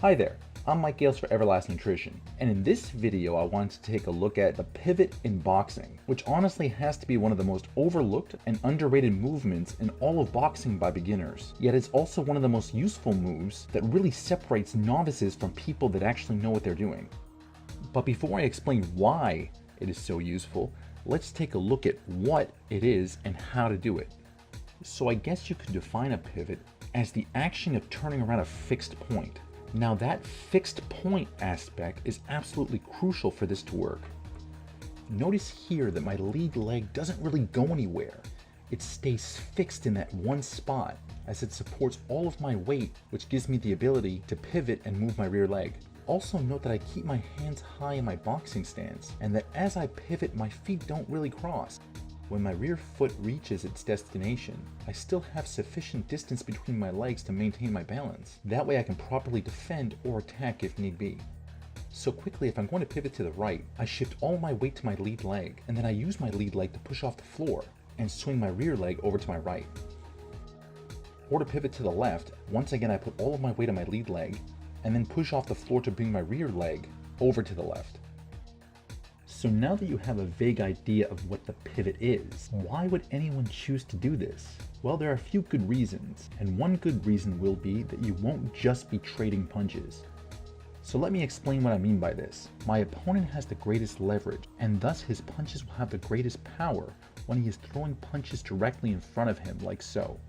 Hi there, I'm Mike Gales for Everlast Nutrition, and in this video I wanted to take a look at the pivot in boxing, which honestly has to be one of the most overlooked and underrated movements in all of boxing by beginners. Yet it's also one of the most useful moves that really separates novices from people that actually know what they're doing. But before I explain why it is so useful, let's take a look at what it is and how to do it. So I guess you could define a pivot as the action of turning around a fixed point. Now that fixed point aspect is absolutely crucial for this to work. Notice here that my lead leg doesn't really go anywhere. It stays fixed in that one spot as it supports all of my weight, which gives me the ability to pivot and move my rear leg. Also note that I keep my hands high in my boxing stance and that as I pivot, my feet don't really cross. When my rear foot reaches its destination, I still have sufficient distance between my legs to maintain my balance. That way I can properly defend or attack if need be. So quickly, if I'm going to pivot to the right, I shift all my weight to my lead leg, and then I use my lead leg to push off the floor and swing my rear leg over to my right. Or to pivot to the left, once again I put all of my weight on my lead leg and then push off the floor to bring my rear leg over to the left. So now that you have a vague idea of what the pivot is, why would anyone choose to do this? Well, there are a few good reasons, and one good reason will be that you won't just be trading punches. So let me explain what I mean by this. My opponent has the greatest leverage, and thus his punches will have the greatest power when he is throwing punches directly in front of him like so.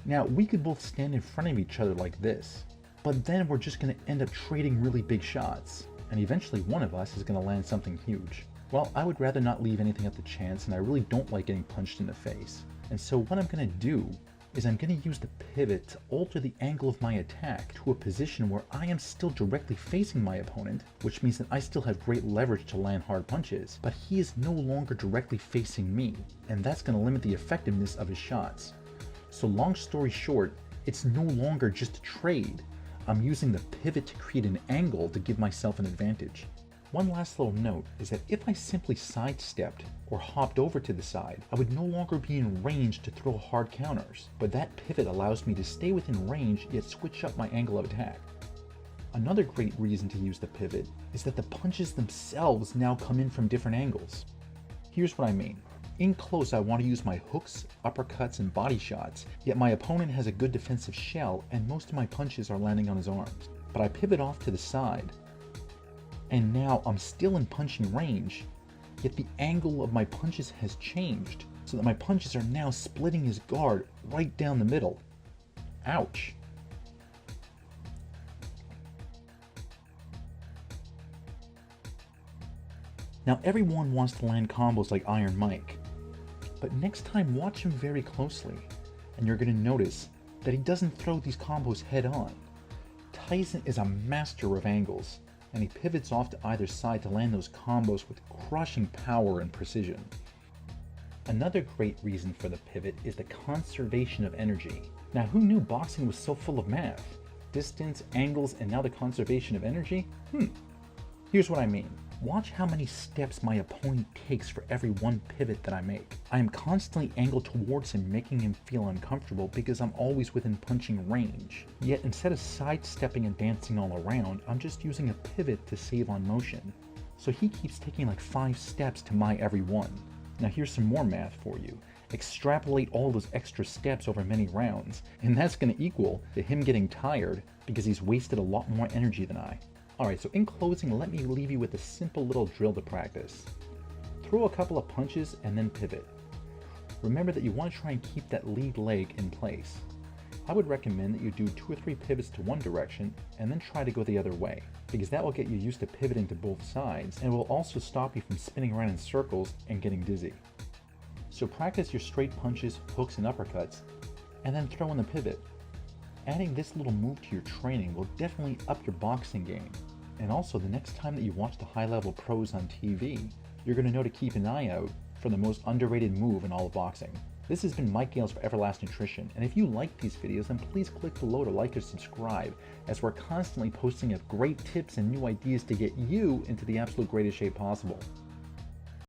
Now, we could both stand in front of each other like this, but then we're just going to end up trading really big shots. And eventually one of us is going to land something huge. Well, I would rather not leave anything up to chance, and I really don't like getting punched in the face. And so what I'm going to do is I'm going to use the pivot to alter the angle of my attack to a position where I am still directly facing my opponent, which means that I still have great leverage to land hard punches, but he is no longer directly facing me, and that's going to limit the effectiveness of his shots. So long story short, it's no longer just a trade. I'm using the pivot to create an angle to give myself an advantage. One last little note is that if I simply sidestepped or hopped over to the side, I would no longer be in range to throw hard counters, but that pivot allows me to stay within range yet switch up my angle of attack. Another great reason to use the pivot is that the punches themselves now come in from different angles. Here's what I mean. In close, I want to use my hooks, uppercuts, and body shots, yet my opponent has a good defensive shell and most of my punches are landing on his arms. But I pivot off to the side, and now I'm still in punching range, yet the angle of my punches has changed, so that my punches are now splitting his guard right down the middle. Ouch. Now everyone wants to land combos like Iron Mike. But next time watch him very closely, and you're going to notice that he doesn't throw these combos head on. Tyson is a master of angles, and he pivots off to either side to land those combos with crushing power and precision. Another great reason for the pivot is the conservation of energy. Now who knew boxing was so full of math? Distance, angles, and now the conservation of energy? Here's what I mean. Watch how many steps my opponent takes for every one pivot that I make. I am constantly angled towards him, making him feel uncomfortable because I'm always within punching range. Yet instead of sidestepping and dancing all around, I'm just using a pivot to save on motion. So he keeps taking like 5 steps to my every one. Now here's some more math for you. Extrapolate all those extra steps over many rounds, and that's going to equal to him getting tired because he's wasted a lot more energy than I. Alright, so in closing, let me leave you with a simple little drill to practice. Throw a couple of punches and then pivot. Remember that you want to try and keep that lead leg in place. I would recommend that you do 2 or 3 pivots to one direction and then try to go the other way, because that will get you used to pivoting to both sides and will also stop you from spinning around in circles and getting dizzy. So practice your straight punches, hooks, and uppercuts, and then throw in the pivot. Adding this little move to your training will definitely up your boxing game. And also, the next time that you watch the high-level pros on TV, you're going to know to keep an eye out for the most underrated move in all of boxing. This has been Mike Gales for Everlast Nutrition, and if you like these videos, then please click below to like or subscribe, as we're constantly posting up great tips and new ideas to get you into the absolute greatest shape possible.